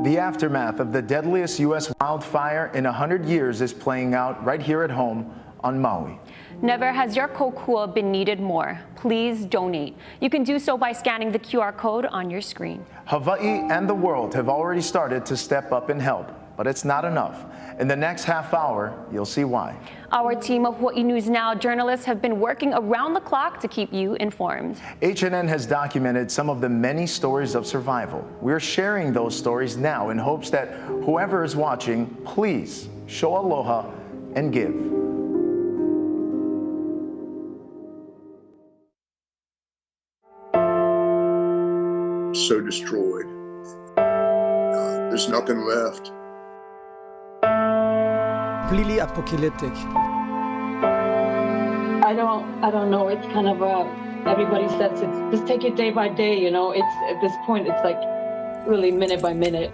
The aftermath of the deadliest U.S. wildfire in 100 years is playing out right here at home on Maui. Never has your kokua been needed more. Please donate. You can do so by scanning the QR code on your screen. Hawaii and the world have already started to step up and help, but it's not enough. In the next half hour, you'll see why. Our team of Hawaii News Now journalists have been working around the clock to keep you informed. HNN has documented some of the many stories of survival. We're sharing those stories now in hopes that whoever is watching, please show aloha and give. So destroyed. There's nothing left. Completely apocalyptic. I don't know. It's kind of everybody says it's just take it day by day, you know. It's at this point it's like really minute by minute.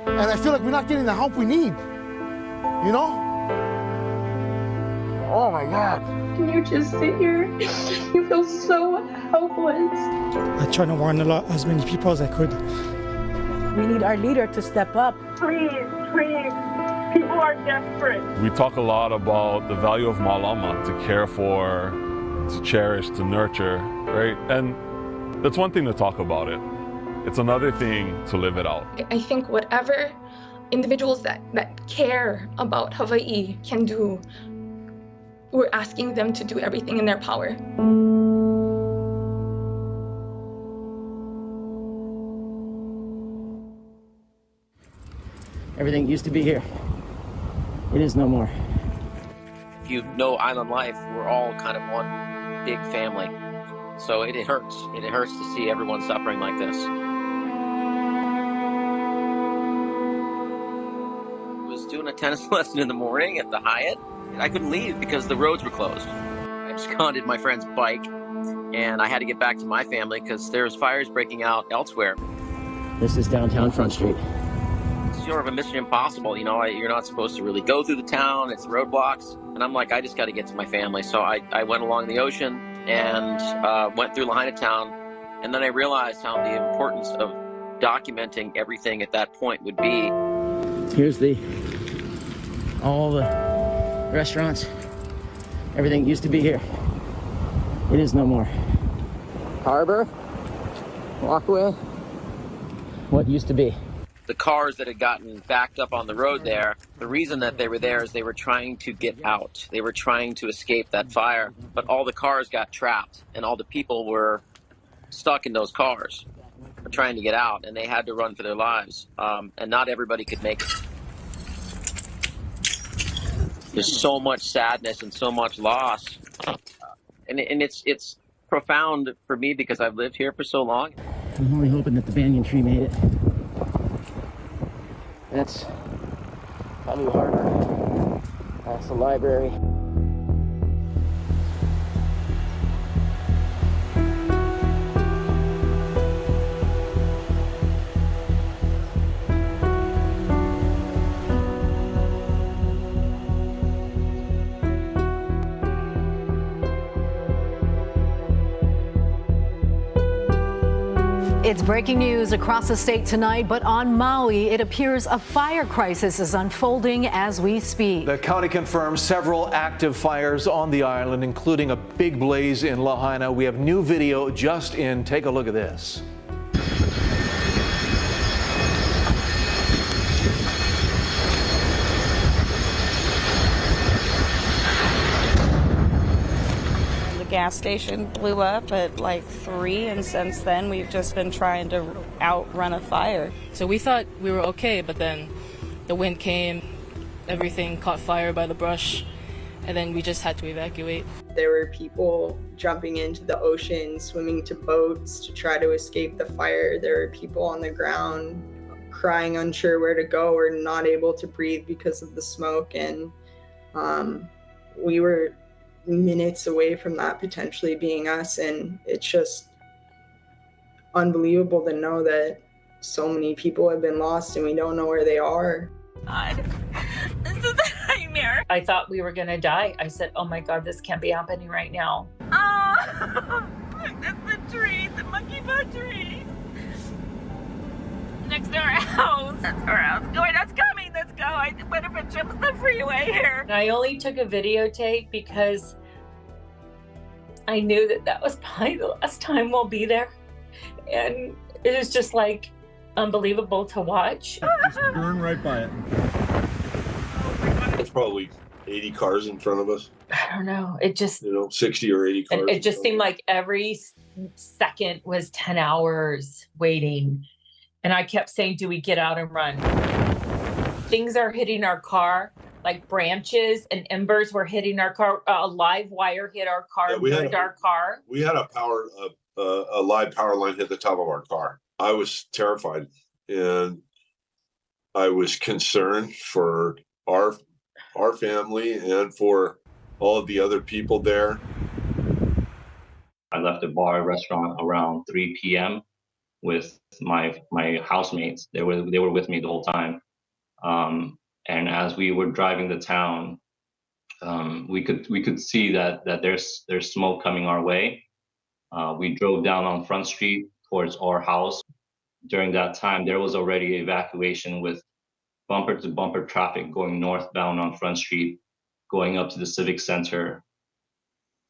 And I feel like we're not getting the help we need. You know? Oh my God. And you just sit here, you feel so helpless. I try to warn as many people as I could. We need our leader to step up. Please, please. People are desperate. We talk a lot about the value of malama, to care for, to cherish, to nurture, right? And that's one thing to talk about it. It's another thing to live it out. I think whatever individuals that care about Hawaii can do, we're asking them to do everything in their power. Everything used to be here. It is no more. If you know island life, we're all kind of one big family. So it hurts. It hurts to see everyone suffering like this. I was doing a tennis lesson in the morning at the Hyatt. I couldn't leave because the roads were closed. I absconded my friend's bike, and I had to get back to my family because there's fires breaking out elsewhere. This is downtown Front Street. Sort of a mission impossible, you know, you're not supposed to really go through the town, it's roadblocks, and I'm like, I just got to get to my family. So I went along the ocean and went through Lahaina town, and then I realized how the importance of documenting everything at that point would be. Here's all the restaurants. Everything used to be here. It is no more. Harbor, walkway, what used to be. The cars that had gotten backed up on the road there, the reason that they were there is they were trying to get out. They were trying to escape that fire, but all the cars got trapped and all the people were stuck in those cars trying to get out, and they had to run for their lives. And not everybody could make it. There's so much sadness and so much loss. And it's profound for me because I've lived here for so long. I'm only hoping that the banyan tree made it. That's probably the harbor. That's the library. It's breaking news across the state tonight, but on Maui, it appears a fire crisis is unfolding as we speak. The county confirms several active fires on the island, including a big blaze in Lahaina. We have new video just in. Take a look at this. Gas station blew up at like 3, and since then we've just been trying to outrun a fire. So we thought we were okay, but then the wind came, everything caught fire by the brush, and then we just had to evacuate. There were people jumping into the ocean, swimming to boats to try to escape the fire. There were people on the ground crying, unsure where to go or not able to breathe because of the smoke, and we were minutes away from that potentially being us, and it's just unbelievable to know that so many people have been lost and we don't know where they are. God, this is a nightmare. I thought we were gonna die. I said, oh my God, this can't be happening right now. Oh, that's the tree, the monkey butt tree. next to our house. That's our house. Going, that's coming. Let's go. I went up and jumped the freeway here. And I only took a videotape because I knew that that was probably the last time we'll be there. And it is just like unbelievable to watch. Just burn right by it. There's probably 80 cars in front of us. I don't know. It just, 60 or 80 cars. it just seemed like every second was 10 hours waiting. And I kept saying, do we get out and run? Things are hitting our car, like branches and embers were hitting our car. A live wire hit our car, burned our car. We had a live power line hit the top of our car. I was terrified, and I was concerned for our family and for all of the other people there. I left the bar restaurant around 3 p.m. with my housemates. They were with me the whole time. And as we were driving the town, we could see that there's smoke coming our way. We drove down on Front Street towards our house. During that time, there was already evacuation with bumper-to-bumper traffic going northbound on Front Street, going up to the Civic Center.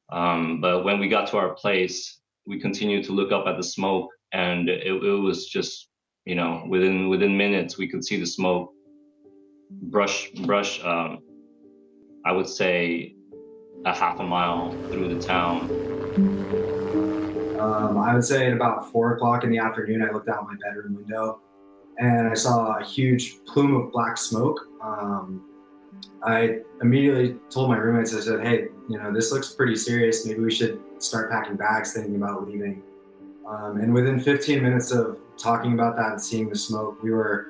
But when we got to our place, we continued to look up at the smoke, and it was just, within minutes, we could see the smoke brush, I would say a half a mile through the town. I would say at about 4 o'clock in the afternoon, I looked out my bedroom window and I saw a huge plume of black smoke. I immediately told my roommates, I said, hey, this looks pretty serious. Maybe we should start packing bags, thinking about leaving. And within 15 minutes of talking about that and seeing the smoke, we were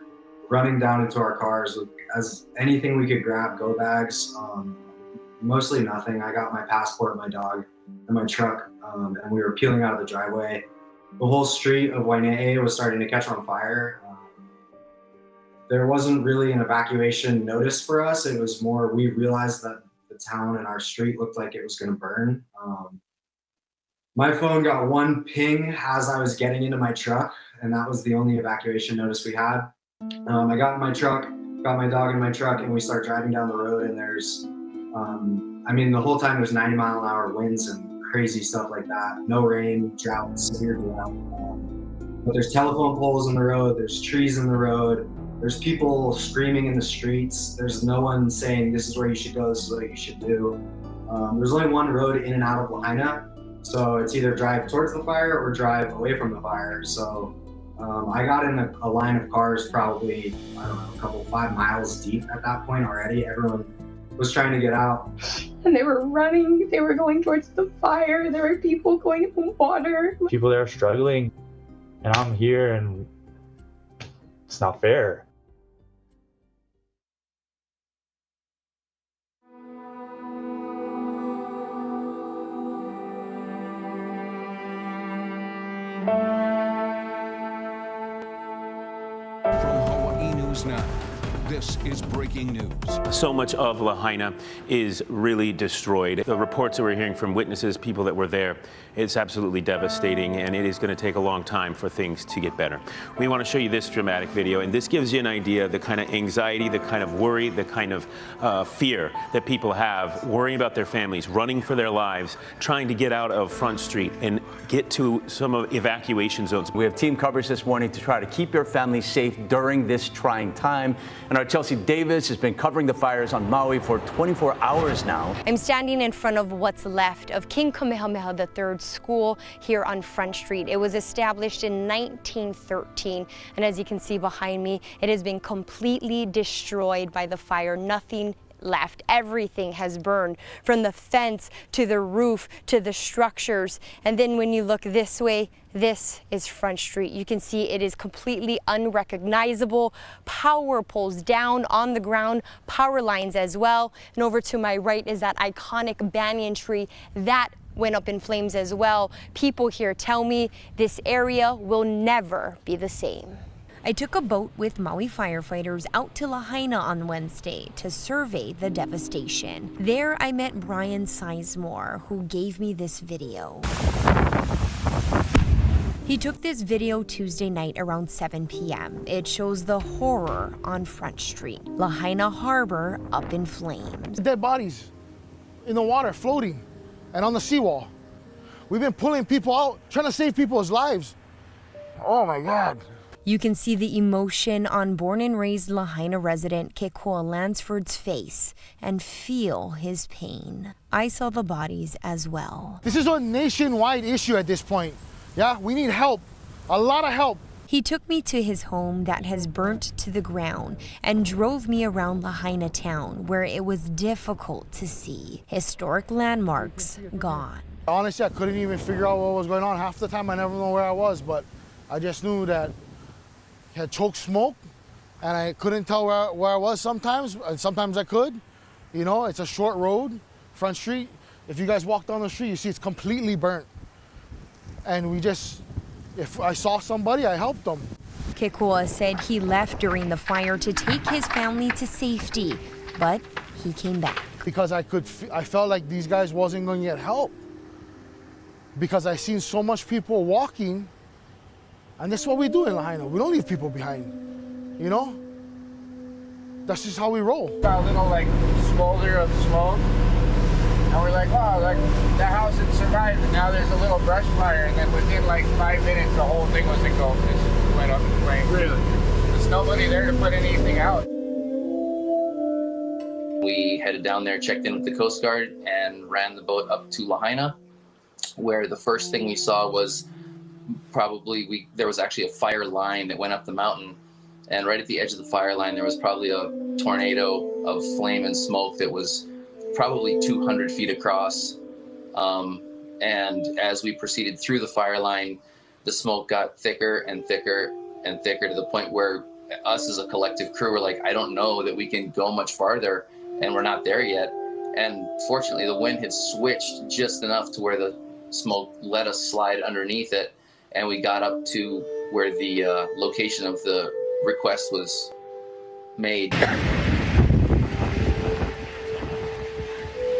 running down into our cars with as anything we could grab, go bags, mostly nothing. I got my passport, my dog, and my truck, and we were peeling out of the driveway. The whole street of Waine'e was starting to catch on fire. There wasn't really an evacuation notice for us. It was more, we realized that the town and our street looked like it was gonna burn. My phone got one ping as I was getting into my truck, and that was the only evacuation notice we had. I got in my truck, got my dog in my truck, and we start driving down the road, and there's, the whole time there's 90-mile-an-hour winds and crazy stuff like that. No rain, drought, severe drought. But there's telephone poles in the road, there's trees in the road, there's people screaming in the streets. There's no one saying this is where you should go, this is what you should do. There's only one road in and out of Lahaina, so it's either drive towards the fire or drive away from the fire. So I got in a line of cars probably, 5 miles deep at that point already. Everyone was trying to get out. And they were running, they were going towards the fire. There were people going in the water. People there are struggling, and I'm here, and it's not fair. Now, this is breaking news. So much of Lahaina is really destroyed. The reports that we're hearing from witnesses, people that were there, it's absolutely devastating, and it is going to take a long time for things to get better. We want to show you this dramatic video, and this gives you an idea of the kind of anxiety, the kind of worry, the kind of fear that people have, worrying about their families, running for their lives, trying to get out of Front Street and get to some of evacuation zones. We have team coverage this morning to try to keep your family safe during this trying time. And our Chelsea Davis has been covering the fires on Maui for 24 hours now. I'm standing in front of what's left of King Kamehameha III's school here on Front Street. It was established in 1913, and as you can see behind me, it has been completely destroyed by the fire. Nothing left. Everything has burned, from the fence to the roof to the structures. And then when you look this way, this is Front Street. You can see it is completely unrecognizable. Power poles down on the ground, power lines as well. And over to my right is that iconic banyan tree that went up in flames as well. People here tell me this area will never be the same. I took a boat with Maui firefighters out to Lahaina on Wednesday to survey the devastation. There I met Brian Sizemore, who gave me this video. He took this video Tuesday night around 7 p.m. It shows the horror on Front Street. Lahaina Harbor up in flames. Dead bodies in the water floating and on the seawall. We've been pulling people out, trying to save people's lives. Oh my God. You can see the emotion on born and raised Lahaina resident Kekua Lansford's face and feel his pain. I saw the bodies as well. This is a nationwide issue at this point. Yeah, we need help, a lot of help. He took me to his home that has burnt to the ground and drove me around Lahaina town where it was difficult to see. Historic landmarks gone. Honestly, I couldn't even figure out what was going on. Half the time I never know where I was, but I just knew that it had choked smoke and I couldn't tell where I was sometimes, and sometimes I could. You know, it's a short road, Front Street. If you guys walk down the street, you see it's completely burnt. And if I saw somebody, I helped them. Kekua said he left during the fire to take his family to safety, but he came back. Because I felt like these guys wasn't going to get help. Because I seen so much people walking, and that's what we do in Lahaina. We don't leave people behind, you know? That's just how we roll. A little like smolder of smoke, and we're like, oh, like the house had survived, and now there's a little brush fire, and then within like 5 minutes, the whole thing was engulfed. It just went up in flames. Really? There's nobody there to put anything out. We headed down there, checked in with the Coast Guard, and ran the boat up to Lahaina, where the first thing we saw was there was actually a fire line that went up the mountain, and right at the edge of the fire line there was probably a tornado of flame and smoke that was probably 200 feet across, and as we proceeded through the fire line, the smoke got thicker and thicker and thicker to the point where us as a collective crew were like, I don't know that we can go much farther, and we're not there yet. And fortunately the wind had switched just enough to where the smoke let us slide underneath it, and we got up to where the location of the request was made.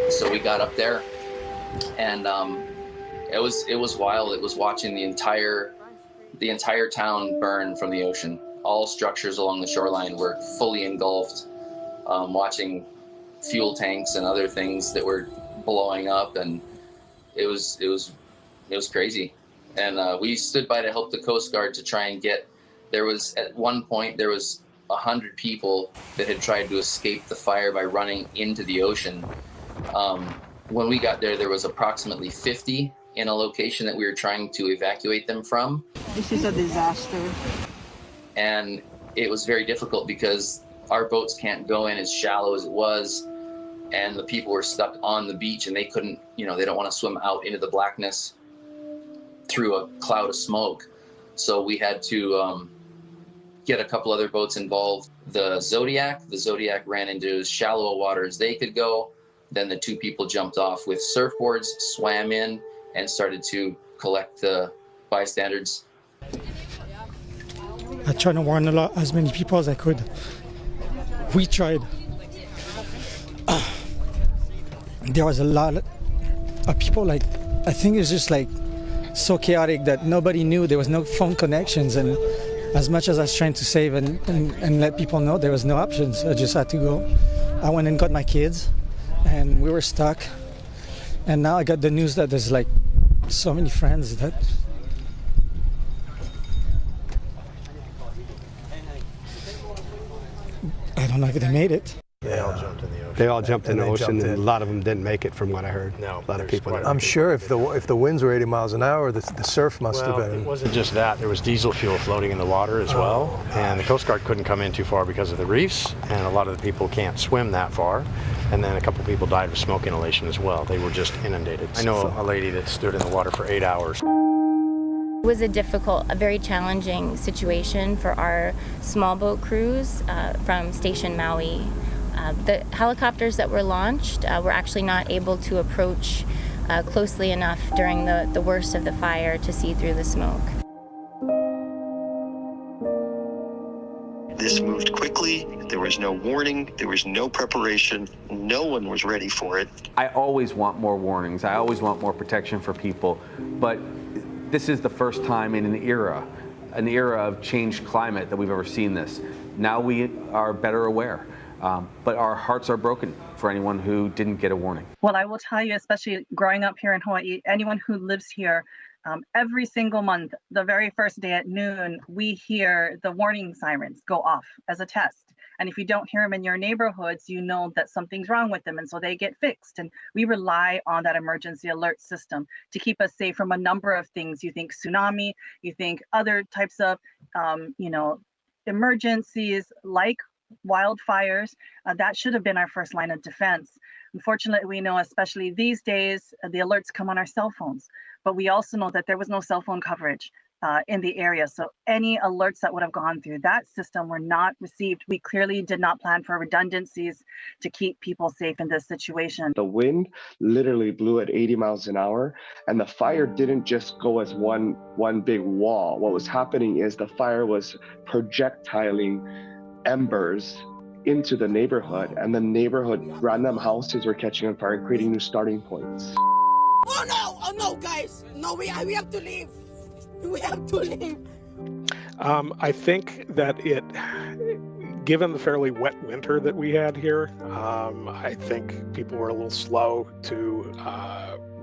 So we got up there, and it was wild. It was watching the entire town burn from the ocean. All structures along the shoreline were fully engulfed, watching fuel tanks and other things that were blowing up, and it was crazy. And we stood by to help the Coast Guard to try and at one point there was 100 people that had tried to escape the fire by running into the ocean. When we got there, there was approximately 50 in a location that we were trying to evacuate them from. This is a disaster. And it was very difficult because our boats can't go in as shallow as it was, and the people were stuck on the beach, and they couldn't, they don't want to swim out into the blackness through a cloud of smoke. So we had to get a couple other boats involved. The Zodiac ran into as shallow a water as they could go. Then the two people jumped off with surfboards, swam in, and started to collect the bystanders. I tried to warn as many people as I could. We tried. There was a lot of people, I think it's just so chaotic that nobody knew. There was no phone connections, and as much as I was trying to save and let people know, there was no options. I just had to go. I went and got my kids, and we were stuck. And now I got the news that there's so many friends that I don't know if they made it. They all jumped in the ocean. They all jumped in the ocean, and a lot of them didn't make it, from what I heard. No, a lot of people. I'm sure if the winds were 80 miles an hour, the surf must have been. It wasn't just that. There was diesel fuel floating in the water as well, and the Coast Guard couldn't come in too far because of the reefs, and a lot of the people can't swim that far. And then a couple people died of smoke inhalation as well. They were just inundated. I know a lady that stood in the water for 8 hours. It was a very challenging situation for our small boat crews from Station Maui. The helicopters that were launched were actually not able to approach closely enough during the worst of the fire to see through the smoke. This moved quickly. There was no warning. There was no preparation. No one was ready for it. I always want more warnings. I always want more protection for people. But This is the first time in an era of changed climate that we've ever seen this. Now we are better aware, but our hearts are broken for anyone who didn't get a warning. Well, I will tell you, especially growing up here in Hawaii, anyone who lives here, every single month, the very first day at noon, we hear the warning sirens go off as a test. And if you don't hear them in your neighborhoods, you know that something's wrong with them, and so they get fixed. And we rely on that emergency alert system to keep us safe from a number of things. You think tsunami, you think other types of, emergencies like wildfires. That should have been our first line of defense. Unfortunately, we know, especially these days, the alerts come on our cell phones, but we also know that there was no cell phone coverage in the area. So any alerts that would have gone through that system were not received. We clearly did not plan for redundancies to keep people safe in this situation. The wind literally blew at 80 miles an hour, and the fire didn't just go as one big wall. What was happening is the fire was projectiling embers into the neighborhood, and the neighborhood, random houses were catching on fire and creating new starting points. Oh no, guys. No, we have to leave. We have to leave. I think that given the fairly wet winter that we had here, I think people were a little slow to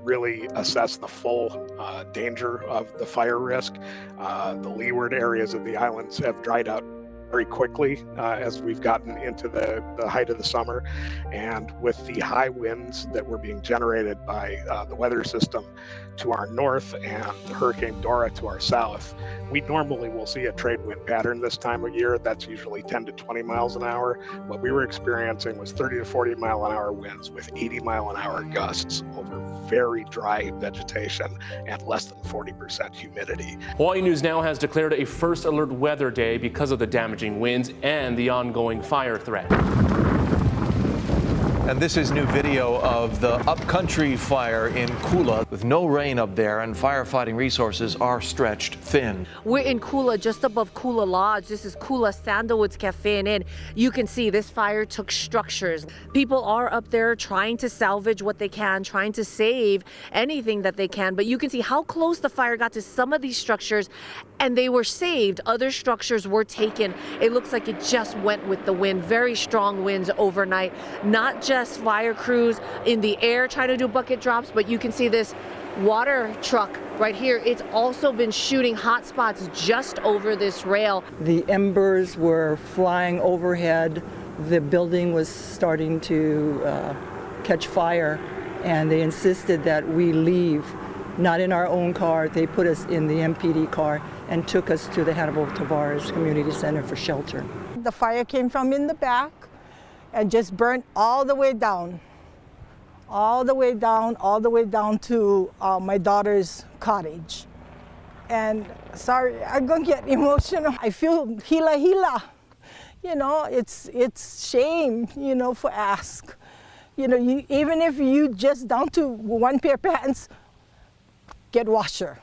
really assess the full danger of the fire risk. The leeward areas of the islands have dried out very quickly as we've gotten into the height of the summer, and with the high winds that were being generated by the weather system to our north and Hurricane Dora to our south, we normally will see a trade wind pattern this time of year. That's usually 10 to 20 miles an hour. What we were experiencing was 30 to 40 mile an hour winds with 80 mile an hour gusts over very dry vegetation and less than 40% humidity. Hawaii News Now has declared a first alert weather day because of the damaging winds and the ongoing fire threat. And this is new video of the upcountry fire in Kula. With no rain up there and firefighting resources are stretched thin. We're in Kula, just above Kula Lodge. This is Kula Sandalwood's Cafe and Inn. You can see this fire took structures. People are up there trying to salvage what they can, trying to save anything that they can. But you can see how close the fire got to some of these structures, and they were saved. Other structures were taken. It looks like it just went with the wind. Very strong winds overnight. Not just fire crews in the air trying to do bucket drops, but you can see this water truck right here. It's also been shooting hot spots just over this rail. The embers were flying overhead. The building was starting to catch fire, and they insisted that we leave, not in our own car. They put us in the MPD car and took us to the Hannibal Tavares Community Center for shelter. The fire came from in the back and just burnt all the way down to my daughter's cottage. And sorry, I'm gonna get emotional. I feel hila. It's shame, for ask. Even if you just down to one pair of pants, get washer.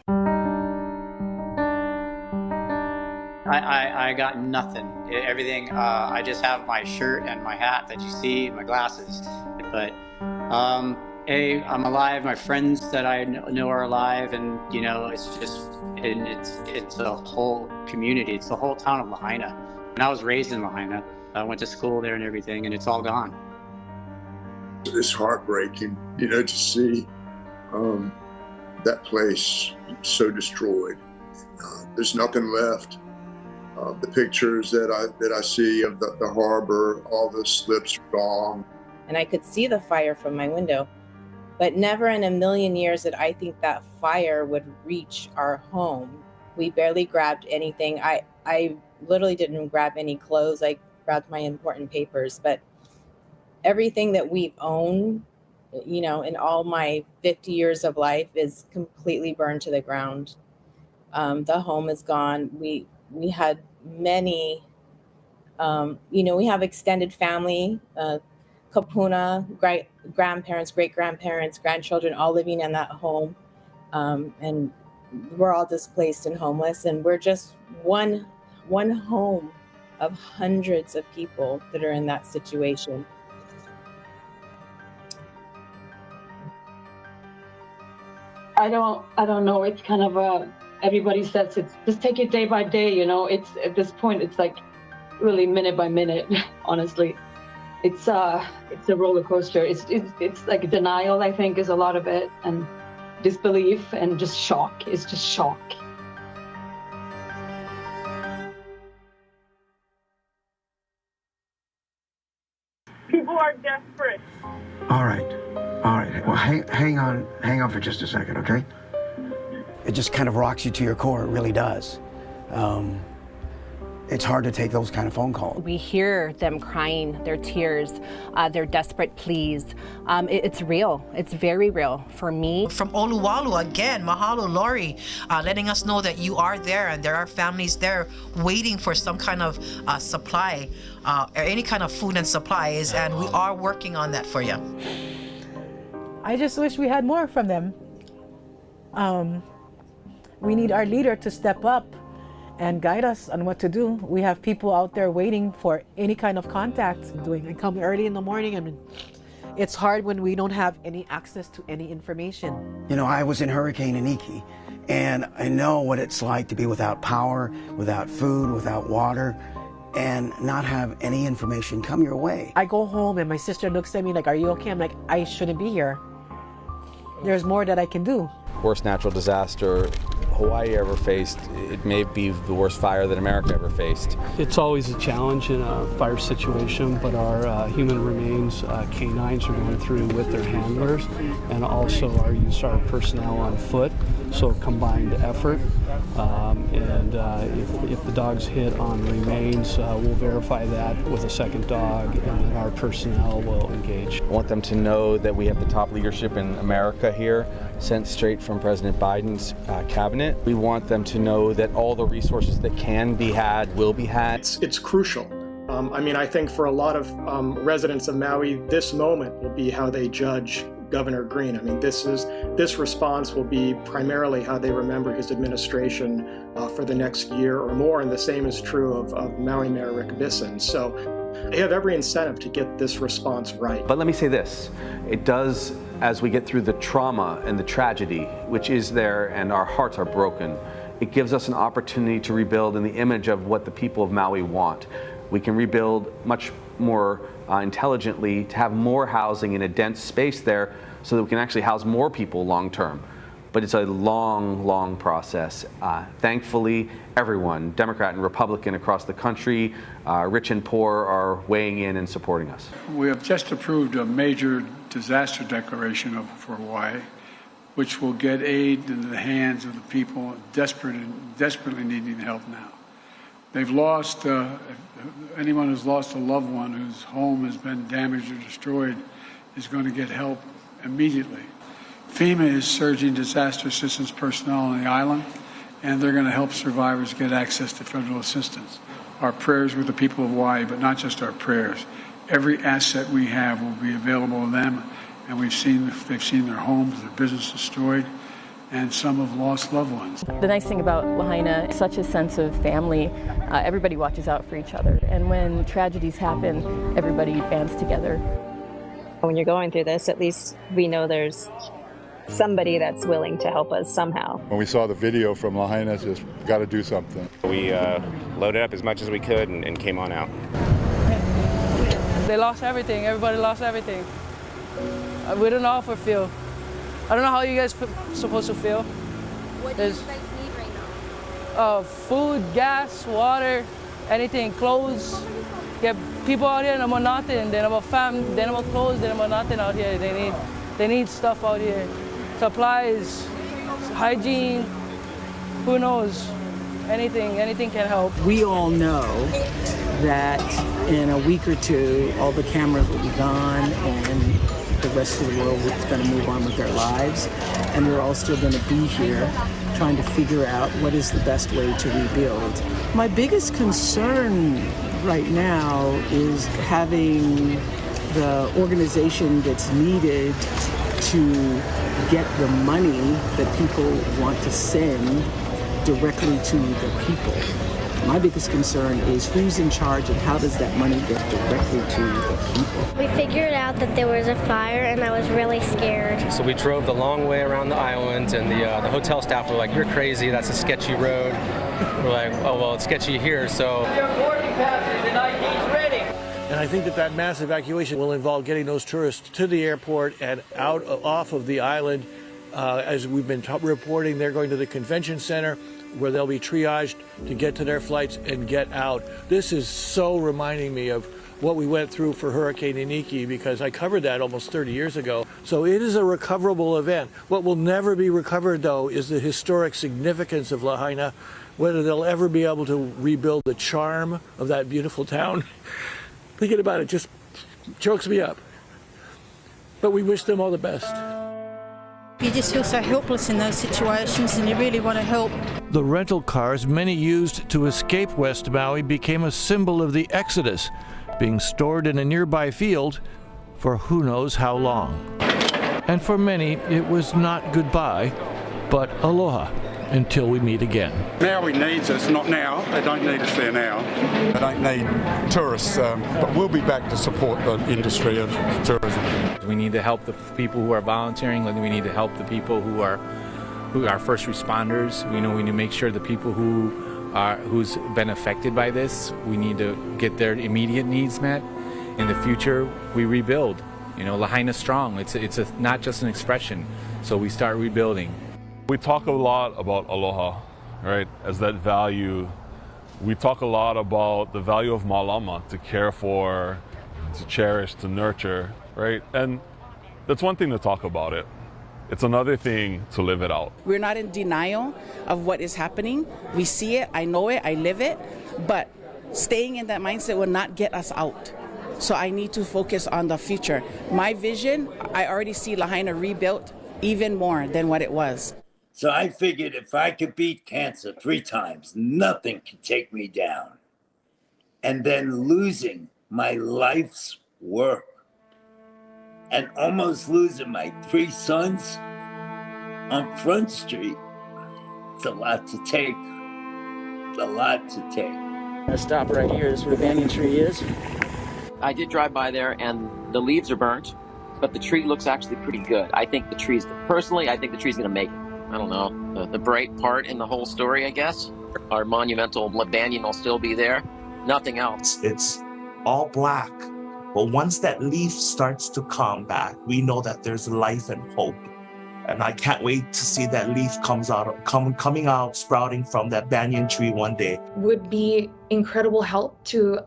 I got nothing. Everything, I just have my shirt and my hat that you see, my glasses. But, I'm alive. My friends that I know are alive, and it's a whole community. It's the whole town of Lahaina. And I was raised in Lahaina. I went to school there and everything, and it's all gone. It's heartbreaking, to see that place so destroyed. There's nothing left. The pictures that I see of the harbor, all the slips are gone. And I could see the fire from my window, but never in a million years did I think that fire would reach our home. We barely grabbed anything. I literally didn't grab any clothes. I grabbed my important papers, but everything that we've owned, in all my 50 years of life is completely burned to the ground. The home is gone. We had many, we have extended family, kapuna, grandparents, great-grandparents, grandchildren, all living in that home. And we're all displaced and homeless. And we're just one home of hundreds of people that are in that situation. I don't know. It's kind of everybody says it's just take it day by day. You know, it's at this point it's like really minute by minute. Honestly, it's a roller coaster. It's like denial. I think is a lot of it, and disbelief and just shock. It's just shock. People are desperate. All right. Well, hang on for just a second, okay? It just kind of rocks you to your core. It really does. It's hard to take those kind of phone calls. We hear them crying, their tears, their desperate pleas. It's real. It's very real for me. From Oluwalu again, mahalo Lori, letting us know that you are there and there are families there waiting for some kind of supply or any kind of food and supplies, and we are working on that for you. I just wish we had more from them. We need our leader to step up and guide us on what to do. We have people out there waiting for any kind of contact. I come early in the morning, and it's hard when we don't have any access to any information. You know, I was in Hurricane Iniki, and I know what it's like to be without power, without food, without water, and not have any information come your way. I go home and my sister looks at me like, "Are you okay?" I'm like, "I shouldn't be here. There's more that I can do." Worst natural disaster Hawaii ever faced. It may be the worst fire that America ever faced. It's always a challenge in a fire situation, but our human remains canines are going through with their handlers, and also our USAR personnel on foot, so a combined effort. If the dogs hit on remains, we'll verify that with a second dog, and then our personnel will engage. I want them to know that we have the top leadership in America here, sent straight from President Biden's cabinet. We want them to know that all the resources that can be had will be had. It's crucial. I think for a lot of residents of Maui, this moment will be how they judge Governor Green. This response will be primarily how they remember his administration for the next year or more, and the same is true of Maui Mayor Rick Bisson. So they have every incentive to get this response right. But let me say this, it does, as we get through the trauma and the tragedy, which is there and our hearts are broken, it gives us an opportunity to rebuild in the image of what the people of Maui want. We can rebuild much more intelligently, to have more housing in a dense space there so that we can actually house more people long term. But it's a long, long process. Thankfully, everyone, Democrat and Republican across the country, rich and poor, are weighing in and supporting us. We have just approved a major disaster declaration for Hawaii, which will get aid into the hands of the people desperately needing help now. They've lost, anyone who's lost a loved one whose home has been damaged or destroyed is going to get help immediately. FEMA is surging disaster assistance personnel on the island, and they're going to help survivors get access to federal assistance. Our prayers with the people of Hawaii, but not just our prayers. Every asset we have will be available to them, and they've seen their homes, their business destroyed, and some have lost loved ones. The nice thing about Lahaina is such a sense of family. Everybody watches out for each other, and when tragedies happen, everybody bands together. When you're going through this, at least we know there's somebody that's willing to help us somehow. When we saw the video from Lahaina, just got to do something. We loaded up as much as we could and came on out. They lost everything. Everybody lost everything. We don't know how to feel. I don't know how you guys supposed to feel. What do you guys need right now? Food, gas, water, anything, clothes. Yeah, people out here, no nothing. They no fam, they no clothes, they no nothing out here. They need stuff out here. Supplies, hygiene, who knows? Anything can help. We all know that in a week or two, all the cameras will be gone and the rest of the world is going to move on with their lives. And we're all still going to be here trying to figure out what is the best way to rebuild. My biggest concern right now is having the organization that's needed to get the money that people want to send directly to the people. My biggest concern is who's in charge and how does that money get directly to the people. We figured out that there was a fire and I was really scared. So we drove the long way around the island, and the hotel staff were like, "You're crazy, that's a sketchy road." We're like, "Oh, well, it's sketchy here, so." Your boarding passes and ID's ready. And I think that mass evacuation will involve getting those tourists to the airport and off of the island. As we've been reporting, they're going to the convention center where they'll be triaged to get to their flights and get out. This is so reminding me of what we went through for Hurricane Iniki, because I covered that almost 30 years ago. So it is a recoverable event. What will never be recovered, though, is the historic significance of Lahaina, whether they'll ever be able to rebuild the charm of that beautiful town. Thinking about it just chokes me up. But we wish them all the best. You just feel so helpless in those situations, and you really want to help. The rental cars many used to escape West Maui became a symbol of the exodus, being stored in a nearby field for who knows how long. And for many, it was not goodbye, but aloha, until we meet again. Maui needs us, not now. They don't need us there now. They don't need tourists, but we'll be back to support the industry of tourism. We need to help the people who are volunteering. We need to help the people who are first responders. We need to make sure the people who's been affected by this, we need to get their immediate needs met. In the future, we rebuild. Lahaina strong. It's not just an expression. So we start rebuilding. We talk a lot about aloha, right, as that value. We talk a lot about the value of malama, to care for, to cherish, to nurture, right? And that's one thing to talk about it. It's another thing to live it out. We're not in denial of what is happening. We see it, I know it, I live it, but staying in that mindset will not get us out. So I need to focus on the future. My vision, I already see Lahaina rebuilt even more than what it was. So I figured if I could beat cancer 3 times, nothing could take me down. And then losing my life's work and almost losing my 3 sons on Front Street, it's a lot to take. It's a lot to take. I stop right here. This is where the banyan tree is. I did drive by there and the leaves are burnt, but the tree looks actually pretty good. I think the tree's gonna make it. I don't know, the bright part in the whole story, I guess. Our monumental banyan will still be there. Nothing else. It's all black. But once that leaf starts to come back, we know that there's life and hope. And I can't wait to see that leaf coming out, sprouting from that banyan tree one day. Would be incredible help to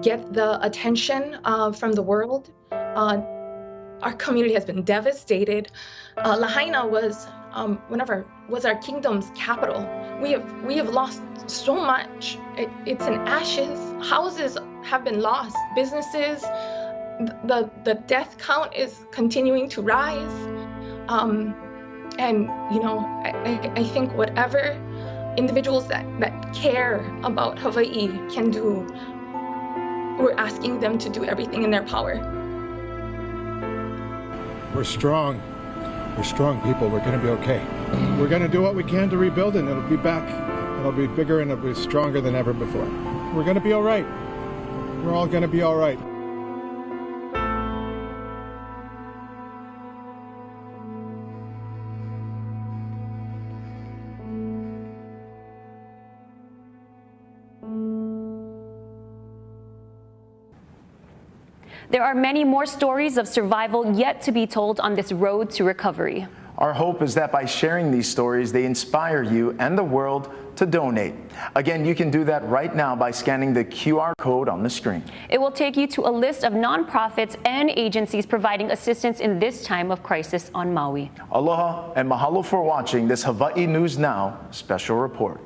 get the attention from the world. Our community has been devastated. Lahaina was our kingdom's capital. We have lost so much. It's in ashes. Houses have been lost. Businesses, the death count is continuing to rise. And I think whatever individuals that care about Hawaii can do, we're asking them to do everything in their power. We're strong. We're strong people. We're going to be okay. We're going to do what we can to rebuild it, and it'll be back. It'll be bigger and it'll be stronger than ever before. We're going to be all right. We're all going to be all right. There are many more stories of survival yet to be told on this road to recovery. Our hope is that by sharing these stories, they inspire you and the world to donate. Again, you can do that right now by scanning the QR code on the screen. It will take you to a list of nonprofits and agencies providing assistance in this time of crisis on Maui. Aloha and mahalo for watching this Hawaii News Now special report.